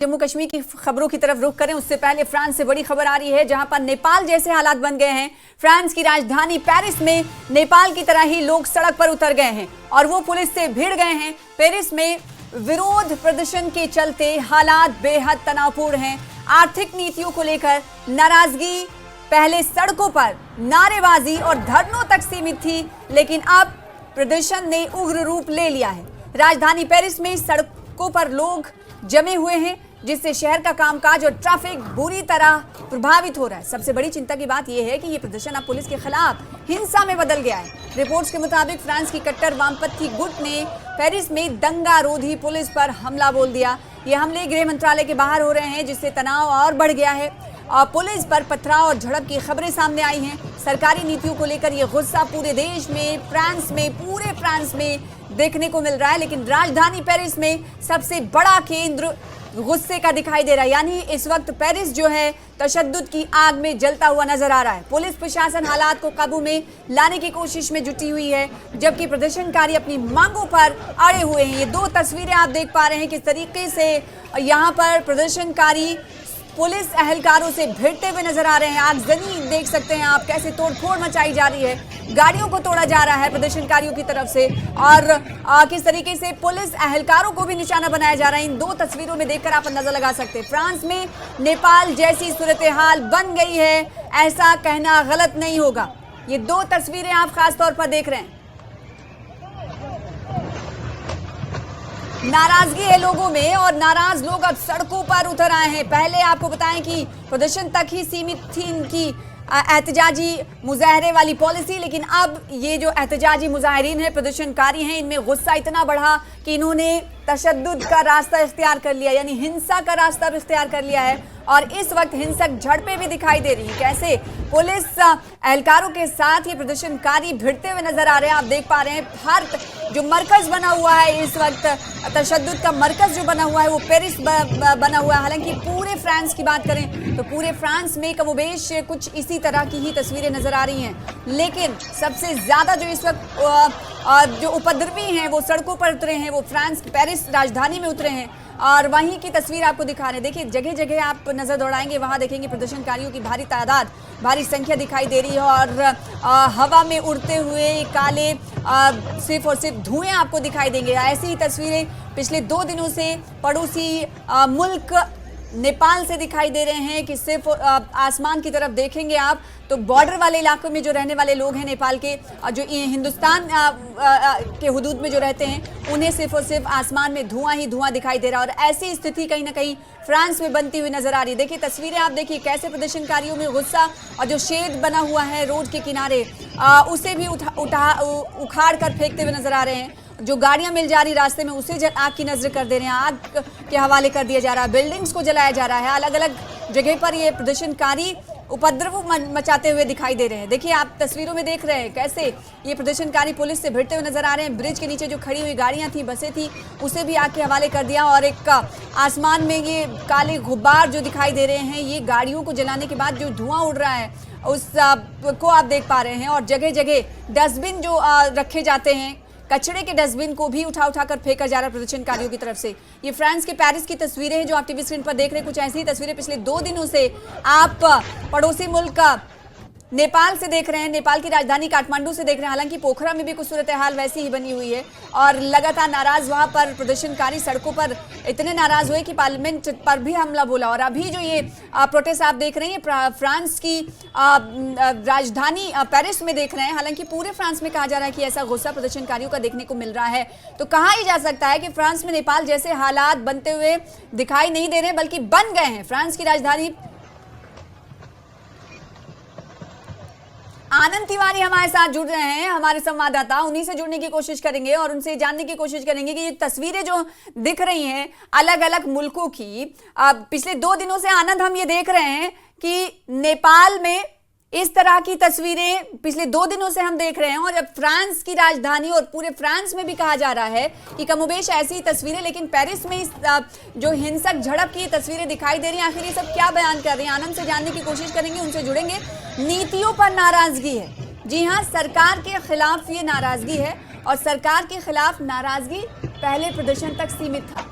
जम्मू कश्मीर की खबरों की तरफ रुख करें उससे पहले फ्रांस से बड़ी खबर आ रही है, जहां पर नेपाल जैसे हालात बन गए हैं। फ्रांस की राजधानी पेरिस में नेपाल की तरह ही लोग सड़क पर उतर गए हैं और वो पुलिस से भिड़ गए हैं। पेरिस में विरोध प्रदर्शन के चलते हालात बेहद तनावपूर्ण हैं। आर्थिक नीतियों को लेकर नाराजगी पहले सड़कों पर नारेबाजी और धरनों तक सीमित थी, लेकिन अब प्रदर्शन ने उग्र रूप ले लिया है। राजधानी पेरिस में सड़कों पर लोग जमे हुए हैं, जिससे शहर का कामकाज और ट्रैफिक बुरी तरह प्रभावित हो रहा है। सबसे बड़ी चिंता की बात यह है कि यह प्रदर्शन अब पुलिस के खिलाफ हिंसा में बदल गया है। रिपोर्ट्स के मुताबिक फ्रांस की कट्टर वामपंथी गुट ने पेरिस में दंगारोधी पुलिस पर हमला बोल दिया। ये हमले गृह मंत्रालय के बाहर हो रहे हैं, जिससे तनाव और बढ़ गया है और पुलिस पर पथराव और झड़प की खबरें सामने आई हैं। सरकारी नीतियों को लेकर यह गुस्सा पूरे देश में, पूरे फ्रांस में देखने को मिल रहा है, लेकिन राजधानी पेरिस में सबसे बड़ा केंद्र गुस्से का दिखाई दे रहा है। यानी इस वक्त पेरिस जो है तशद्दुद की आग में जलता हुआ नजर आ रहा है। पुलिस प्रशासन हालात को काबू में लाने की कोशिश में जुटी हुई है, जबकि प्रदर्शनकारी अपनी मांगों पर अड़े हुए हैं। ये दो तस्वीरें आप देख पा रहे हैं किस तरीके से यहाँ पर प्रदर्शनकारी पुलिस एहलकारों से भिड़ते हुए नजर आ रहे हैं। आगजनी देख सकते हैं आप, कैसे तोड़फोड़ मचाई जा रही है, गाड़ियों को तोड़ा जा रहा है प्रदर्शनकारियों की तरफ से और किस तरीके से पुलिस एहलकारों को भी निशाना बनाया जा रहा है। इन दो तस्वीरों में देखकर आप अंदाजा लगा सकते हैं फ्रांस में नेपाल जैसी सूरत हाल बन गई है, ऐसा कहना गलत नहीं होगा। ये दो तस्वीरें आप खास तौर पर देख रहे हैं। नाराजगी है लोगों में और नाराज लोग अब सड़कों पर उतर आए हैं। पहले आपको बताएं कि प्रदर्शन तक ही सीमित थी इनकी एहतजाजी मुजाहरे वाली पॉलिसी, लेकिन अब ये जो एहतजाजी मुजाहरीन है, प्रदर्शनकारी हैं, इनमें गुस्सा इतना बढ़ा कि इन्होंने तशद्दुद का रास्ता इख्तियार कर लिया, यानी हिंसा का रास्ता भी इख्तियार कर लिया है। और इस वक्त हिंसक झड़पें भी दिखाई दे रही है, कैसे पुलिस एहलकारों के साथ ये प्रदर्शनकारी भिड़ते हुए नजर आ रहे हैं। आप देख पा रहे हैं हर जो मरकज बना हुआ है इस वक्त, तशद्दुद का मरकज जो बना हुआ है वो पेरिस बना हुआ है। हालांकि पूरे फ्रांस की बात करें तो पूरे फ्रांस में कमोबेश कुछ इसी तरह की ही तस्वीरें नजर आ रही हैं, लेकिन सबसे ज्यादा जो इस वक्त जो उपद्रवी हैं वो सड़कों पर उतरे हैं, वो फ्रांस पेरिस राजधानी में उतरे हैं और वहीं की तस्वीर आपको दिखा रहे हैं। देखिए जगह जगह आप नजर दौड़ाएंगे, वहां देखेंगे प्रदर्शनकारियों की भारी तादाद, भारी संख्या दिखाई दे रही है और हवा में उड़ते हुए काले सिर्फ और सिर्फ धुएं आपको दिखाई देंगे। ऐसी ही तस्वीरें पिछले 2 दिनों से पड़ोसी मुल्क नेपाल से दिखाई दे रहे हैं कि सिर्फ आसमान की तरफ देखेंगे आप तो बॉर्डर वाले इलाकों में जो रहने वाले लोग हैं नेपाल के, जो हिंदुस्तान के हुदूद में जो रहते हैं, उन्हें सिर्फ और सिर्फ आसमान में धुआं ही धुआं दिखाई दे रहा है। और ऐसी स्थिति कहीं ना कहीं फ्रांस में बनती हुई नजर आ रही है। देखिए तस्वीरें आप देखिए कैसे प्रदर्शनकारियों में गुस्सा और जो शेड बना हुआ है रोड के किनारे उसे भी उखाड़ कर फेंकते हुए नजर आ रहे हैं। जो गाड़ियां मिल जा रही रास्ते में उसे आग की नजर कर दे रहे हैं, आग के हवाले कर दिया जा रहा है, बिल्डिंग्स को जलाया जा रहा है। अलग अलग जगह पर ये प्रदर्शनकारी उपद्रव मचाते हुए दिखाई दे रहे हैं। देखिए आप तस्वीरों में देख रहे हैं कैसे ये प्रदर्शनकारी पुलिस से भिड़ते हुए नजर आ रहे हैं। ब्रिज के नीचे जो खड़ी हुई गाड़ियां थी, बसें थी, उसे भी आग के हवाले कर दिया और एक आसमान में ये काले गुब्बार जो दिखाई दे रहे हैं, ये गाड़ियों को जलाने के बाद जो धुआं उड़ रहा है उस को आप देख पा रहे हैं। और जगह जगह डस्टबिन जो रखे जाते हैं, कचरे के डस्टबिन को भी उठा कर फेंका जा रहा है प्रदर्शनकारियों की तरफ से। ये फ्रांस के पेरिस की तस्वीरें हैं जो आप टीवी स्क्रीन पर देख रहे हैं। कुछ ऐसी ही तस्वीरें पिछले 2 दिनों से आप पड़ोसी मुल्क नेपाल से देख रहे हैं, नेपाल की राजधानी काठमांडू से देख रहे हैं। हालांकि पोखरा में भी कुछ सूरत हाल वैसी ही बनी हुई है और लगातार नाराज वहां पर प्रदर्शनकारी सड़कों पर इतने नाराज हुए कि पार्लियामेंट पर भी हमला बोला। और अभी जो ये प्रोटेस्ट आप देख रहे हैं फ्रांस की राजधानी पेरिस में देख रहे हैं। हालांकि पूरे फ्रांस में कहा जा रहा है कि ऐसा गुस्सा प्रदर्शनकारियों का देखने को मिल रहा है, तो कहा ही जा सकता है कि फ्रांस में नेपाल जैसे हालात बनते हुए दिखाई नहीं दे रहे बल्कि बन गए हैं। फ्रांस की राजधानी आनंद तिवारी हमारे साथ जुड़ रहे हैं, हमारे संवाददाता, उन्हीं से जुड़ने की कोशिश करेंगे और उनसे जानने की कोशिश करेंगे कि ये तस्वीरें जो दिख रही हैं अलग अलग मुल्कों की, पिछले 2 दिनों से आनंद हम ये देख रहे हैं कि नेपाल में इस तरह की तस्वीरें पिछले 2 दिनों से हम देख रहे हैं और अब फ्रांस की राजधानी और पूरे फ्रांस में भी कहा जा रहा है कि कमोबेश ऐसी ही तस्वीरें, लेकिन पेरिस में जो हिंसक झड़प की तस्वीरें दिखाई दे रही हैं, आखिर ये सब क्या बयान कर रही हैं? आनंद से जानने की कोशिश करेंगे, उनसे जुड़ेंगे। नीतियों पर नाराजगी है, जी हाँ, सरकार के खिलाफ ये नाराजगी है और सरकार के खिलाफ नाराजगी पहले प्रदर्शन तक सीमित था,